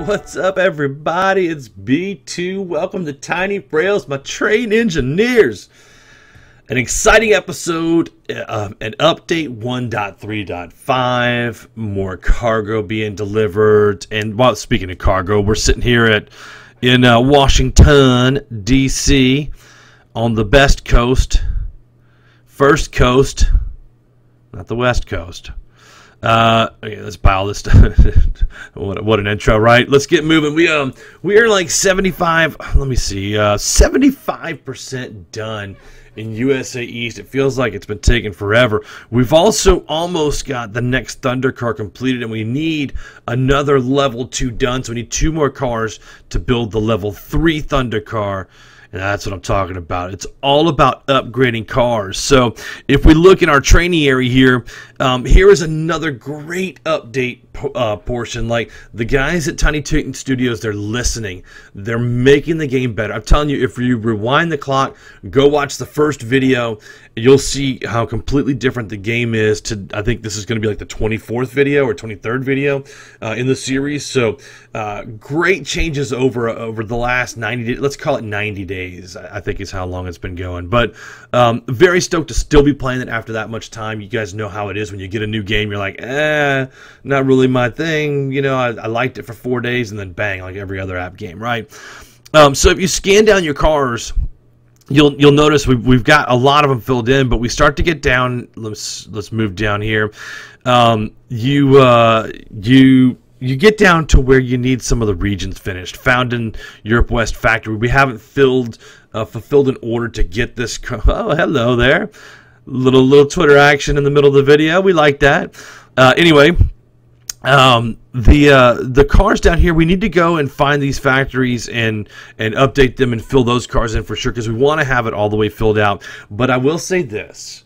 What's up, everybody? It's B2. Welcome to Tiny Frails, my train engineers. An exciting episode, an update 1.3.5, more cargo being delivered. And while speaking of cargo, we're sitting here in Washington, D.C. on the best coast, first coast, not the west coast. Okay, let's buy all this stuff. what an intro, right? Let's get moving. We are like 75% done in USA East. It feels like it's been taking forever. We've also almost got the next Thunder car completed, and we need another level 2 done. So we need 2 more cars to build the level 3 Thunder car. And that's what I'm talking about. It's all about upgrading cars. So if we look in our training area here, here is another great update portion. Like the guys at TitanTube Studios, they're listening. They're making the game better. I'm telling you, if you rewind the clock, go watch the first video, you'll see how completely different the game is to, I think this is going to be like the 24th video or 23rd video in the series. So great changes over the last 90 days. Let's call it 90 days, I think is how long it's been going. But very stoked to still be playing it after that much time. You guys know how it is when you get a new game. You're like, not really my thing. You know, I liked it for 4 days and then bang, like every other app game, right? So if you scan down your cars, you'll notice we've got a lot of them filled in, but we start to get down. Let's move down here. You get down to where you need some of the regions finished. Found in Europe West Factory. We haven't fulfilled an order to get this. Oh, hello there. Little Twitter action in the middle of the video. We like that. Anyway, the cars down here, we need to go and find these factories and update them and fill those cars in for sure, because we want to have it all the way filled out. But I will say this.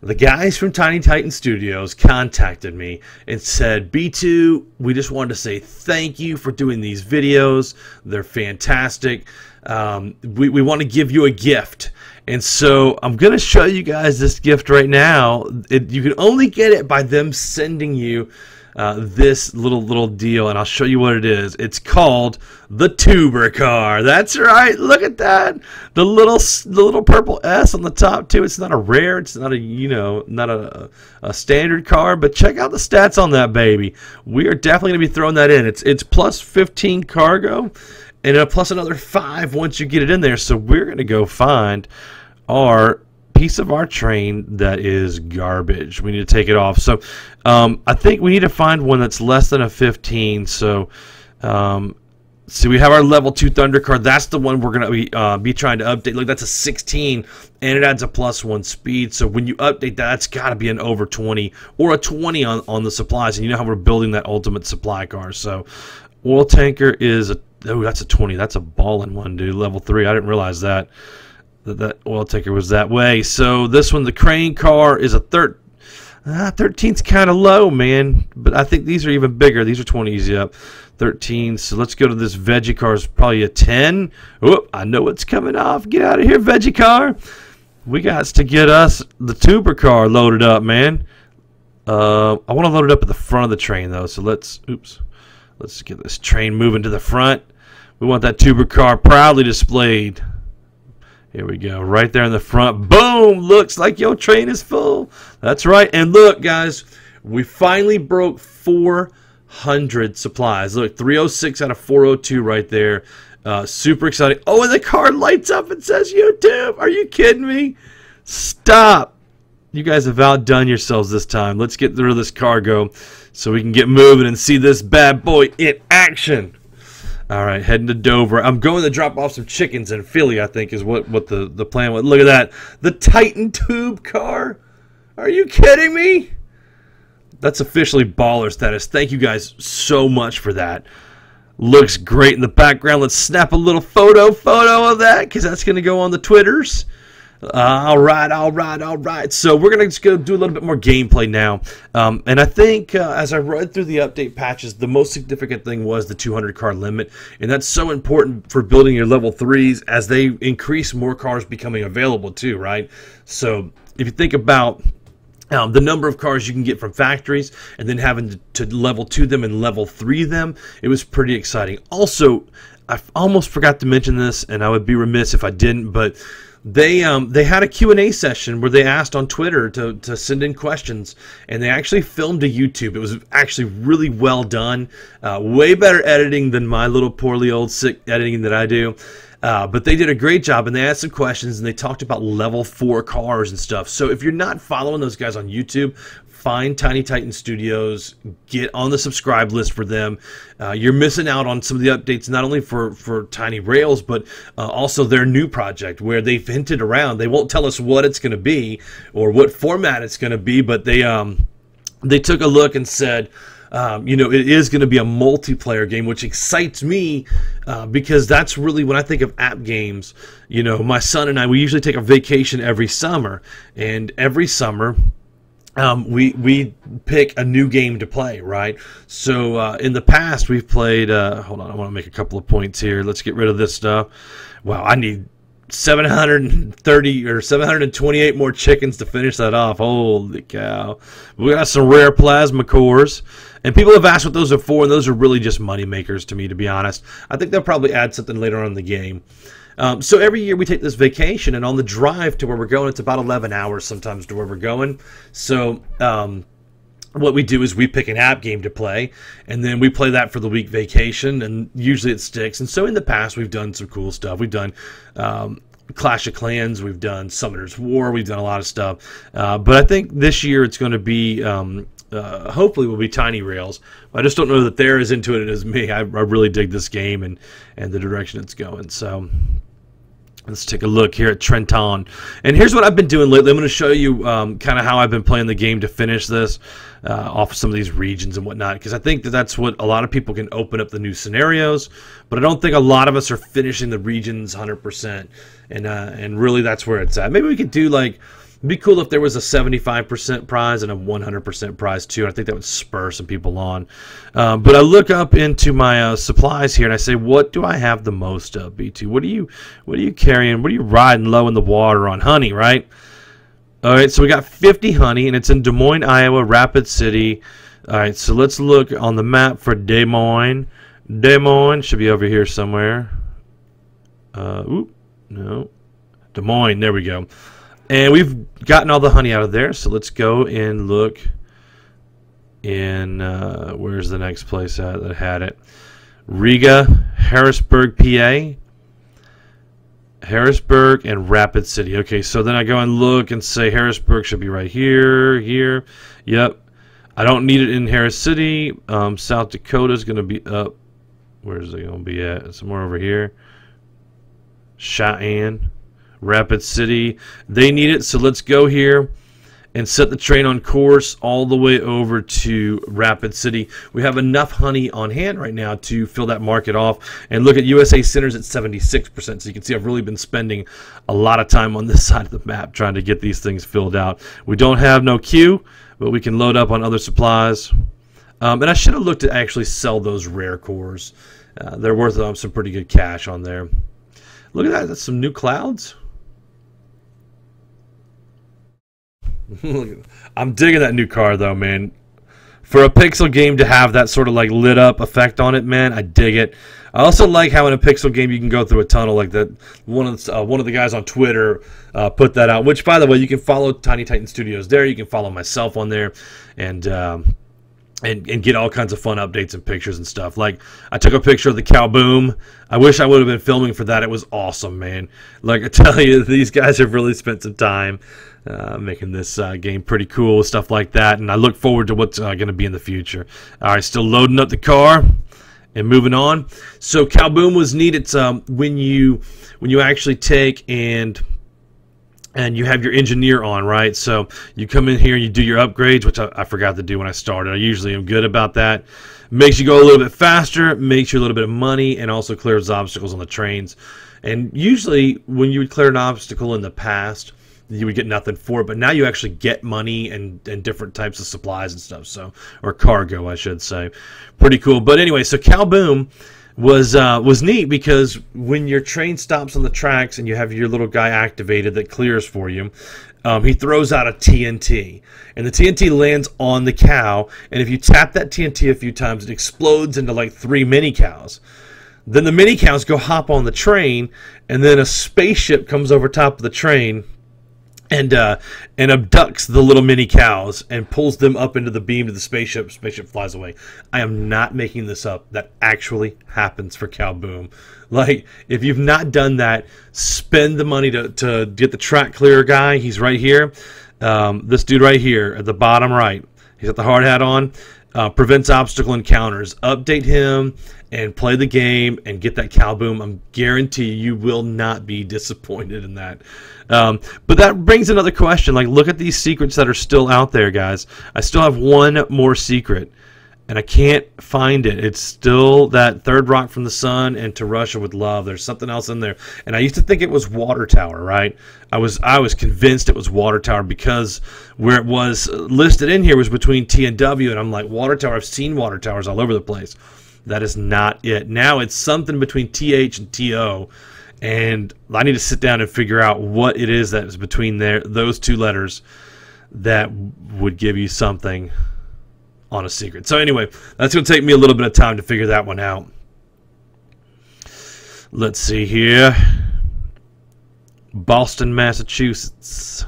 The guys from Tiny Titan Studios contacted me and said, B2, we just wanted to say thank you for doing these videos. They're fantastic. We want to give you a gift. And so I'm going to show you guys this gift right now. You can only get it by them sending you this little deal, and I'll show you what it is. It's called the Tuber Car. That's right. Look at that. The little purple S on the top too. It's not a rare. It's not a a standard car. But check out the stats on that baby. We are definitely gonna be throwing that in. It's plus 15 cargo, and plus another 5 once you get it in there. So we're gonna go find our piece of our train that is garbage. We need to take it off. So I think we need to find one that's less than a 15. So see, we have our level 2 Thunder car. That's the one we're going to be trying to update. Look, that's a 16, and it adds a +1 speed. So when you update that, that's got to be an over 20 or a 20 on the supplies. And you know how we're building that ultimate supply car. So oil tanker is that's a 20. That's a ballin' one, dude. Level 3. I didn't realize that oil tanker was that way. So this one, the crane car, is a 13. 13's kind of low, man. But I think these are even bigger. These are 20s, yep. 13. So let's go to this veggie car. It's probably a 10. Oh, I know it's coming off. Get out of here, veggie car. We got to get us the Tuber car loaded up, man. I want to load it up at the front of the train, though. So let's get this train moving to the front. We want that Tuber car proudly displayed. Here we go, right there in the front. Boom! Looks like your train is full. That's right. And look, guys, we finally broke 400 supplies. Look, 306 out of 402 right there. Super exciting. Oh, and the car lights up and says YouTube. Are you kidding me? Stop. You guys have outdone yourselves this time. Let's get rid of this cargo so we can get moving and see this bad boy in action. All right, heading to Dover. I'm going to drop off some chickens in Philly, I think, is what the plan was. Look at that. The TitanTube car. Are you kidding me? That's officially baller status. Thank you guys so much for that. Looks great in the background. Let's snap a little photo of that, because that's going to go on the Twitters. All right. So we're going to just go do a little bit more gameplay now. And I think as I read through the update patches, the most significant thing was the 200 car limit. And that's so important for building your level 3s as they increase more cars becoming available too, right? So if you think about the number of cars you can get from factories, and then having to level 2 them and level 3 them. It was pretty exciting. Also, I almost forgot to mention this, and I would be remiss if I didn't, but they had a Q&A session where they asked on Twitter to send in questions, and they actually filmed a YouTube. It was actually really well done, way better editing than my little poorly old sick editing that I do. But they did a great job, and they asked some questions, and they talked about level 4 cars and stuff. So if you're not following those guys on YouTube, find Tiny Titan Studios, get on the subscribe list for them. You're missing out on some of the updates, not only for Tiny Rails, but also their new project, where they've hinted around. They won't tell us what it's going to be or what format it's going to be, but they took a look and said, you know, it is going to be a multiplayer game, which excites me because that's really, when I think of app games, you know, my son and I, we usually take a vacation every summer, and every summer we pick a new game to play, right? So in the past we've played, hold on, I want to make a couple of points here. Let's get rid of this stuff. Wow, I need 730 or 728 more chickens to finish that off. Holy cow. We got some rare plasma cores, and people have asked what those are for, and those are really just money makers to me, to be honest. I think they'll probably add something later on in the game. So every year we take this vacation, and on the drive to where we're going, it's about 11 hours sometimes to where we're going. So what we do is we pick an app game to play, and then we play that for the week vacation, and usually it sticks. And so in the past we've done some cool stuff. We've done Clash of Clans, we've done Summoner's War, we've done a lot of stuff. But I think this year it's going to be, hopefully will be Tiny Rails. I just don't know that they're as into it as me. I really dig this game and the direction it's going. So let's take a look here at Trenton. And here's what I've been doing lately. I'm going to show you kind of how I've been playing the game to finish this off of some of these regions and whatnot, because I think that that's what a lot of people can open up the new scenarios, but I don't think a lot of us are finishing the regions 100%. And really that's where it's at. Maybe we could do, like, it'd be cool if there was a 75% prize and a 100% prize too. I think that would spur some people on. But I look up into my supplies here, and I say, what do I have the most of, B2? What are you carrying? What are you riding low in the water on? Honey, right? All right, so we got 50 honey, and it's in Des Moines, Iowa, Rapid City. All right, so let's look on the map for Des Moines. Des Moines should be over here somewhere. Oop, no. Des Moines, there we go. And we've gotten all the honey out of there, so let's go and look in, where's the next place that had it? Riga, Harrisburg, PA. Harrisburg and Rapid City. Okay, so then I go and look and say Harrisburg should be right here, here. Yep. I don't need it in Harris City. South Dakota is going to be up. Where's it going to be at? Somewhere over here. Cheyenne. Rapid City, they need it, so let's go here and set the train on course all the way over to Rapid City. We have enough honey on hand right now to fill that market off. And look at USA Centers at 76%, so you can see I've really been spending a lot of time on this side of the map trying to get these things filled out. We don't have no queue, but we can load up on other supplies. And I should have looked to actually sell those rare cores. They're worth some pretty good cash on there. Look at that, that's some new clouds. I'm digging that new car though, man. For a pixel game to have that sort of like lit up effect on it, man, I dig it. I also like how in a pixel game you can go through a tunnel like that. One of the guys on Twitter put that out. Which, by the way, you can follow Tiny Titan Studios there. You can follow myself on there, and get all kinds of fun updates and pictures and stuff. Like, I took a picture of the cow boom. I wish I would have been filming for that. It was awesome, man. Like I tell you, these guys have really spent some time making this game pretty cool, stuff like that. And I look forward to what's going to be in the future. All right, still loading up the car and moving on. So cow boom was neat. It's when you actually take and you have your engineer on, right? So you come in here and you do your upgrades, which I forgot to do when I started. I usually am good about that. Makes you go a little bit faster, makes you a little bit of money, and also clears obstacles on the trains. And usually when you would clear an obstacle in the past, you would get nothing for it, but now you actually get money and different types of supplies and stuff, so, or cargo, I should say. Pretty cool. But anyway, so cow boom, was neat, because when your train stops on the tracks and you have your little guy activated that clears for you, he throws out a TNT, and the TNT lands on the cow, and if you tap that TNT a few times, it explodes into like 3 mini cows. Then the mini cows go hop on the train, and then a spaceship comes over top of the train and abducts the little mini cows and pulls them up into the beam of the spaceship. Spaceship flies away. I am not making this up. That actually happens for Cow Boom. Like, if you've not done that, spend the money to get the track clearer guy. He's right here. This dude right here at the bottom right. He's got the hard hat on. Prevents obstacle encounters. Update him and play the game and get that Cow Boom. I'm guarantee you will not be disappointed in that. But that brings another question. Like, look at these secrets that are still out there, guys. I still have one more secret, and I can't find it. It's still that third rock from the sun and To Russia with Love. There's something else in there, and I used to think it was Water Tower, right? I was convinced it was Water Tower, because where it was listed in here was between T and W, and I'm like, Water Tower. I've seen water towers all over the place. That is not it. Now it's something between TH and TO. And I need to sit down and figure out what it is that is between those 2 letters that would give you something on a secret. So anyway, that's going to take me a little bit of time to figure that one out. Let's see here. Boston, Massachusetts.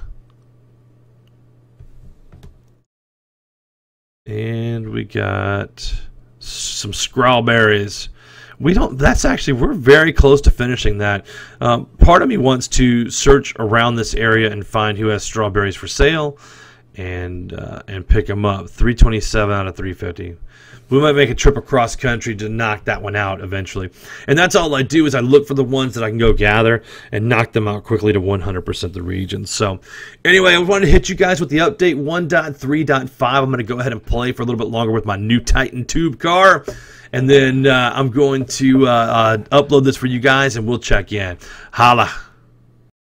And we got some strawberries. We're very close to finishing that. Part of me wants to search around this area and find who has strawberries for sale and pick them up. 327 out of 350. We might make a trip across country to knock that one out eventually. And that's all I do, is I look for the ones that I can go gather and knock them out quickly to 100% of the region. So anyway, I wanted to hit you guys with the update 1.3.5. I'm going to go ahead and play for a little bit longer with my new TitanTube car. And then I'm going to upload this for you guys, and we'll check in. Holla.